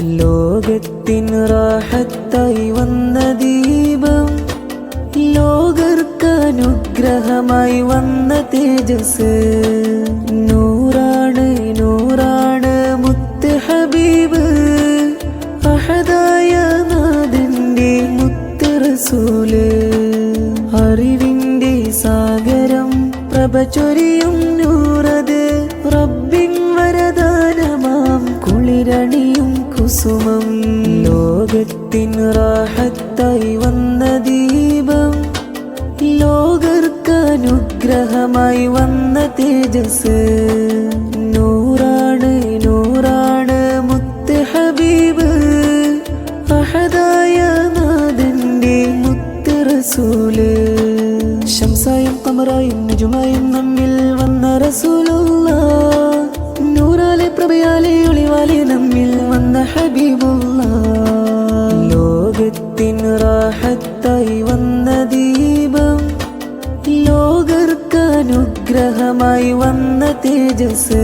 ലോകത്തിൻ റാഹത്തായി വന്ന ദീപം, ലോകർക്കനുഗ്രഹമായി വന്ന തേജസ്. നൂറാണ് നൂറാണ് മുത്ത് ഹബീബ്, അഹദായ നാഥന്റെ മുത്ത് റസൂല്. അറിവിന്റെ സാഗരം പ്രഭ ചൊരിയും നൂറത്, റബ്ബിൻ വരദാനമാം കുളിരണിയും കുസുമം. ലോകത്തിൻ റാഹത്തായി വന്ന ദീപം, ലോകർക്കനുഗ്രഹമായി വന്ന തേജസ്. നൂറാണ് നൂറാണ് മുത്ത് ഹബീബ്, അഹദായ നാഥന്റെ മുത്ത് റസൂല്. ശംസായും ഖമറായും നജുമായും നമ്മിൽ വന്ന റസൂലുള്ളാഹ്, നൂറാലെ പ്രഭയാലെ ഒളിവാലെ നമ്മിൽ വന്ന ഹബീബുള്ളാഹ്. ലോകത്തിൻ റാഹത്തായി വന്ന ദീപം, ലോകർക്കനുഗ്രഹമായി വന്ന തേജസ്.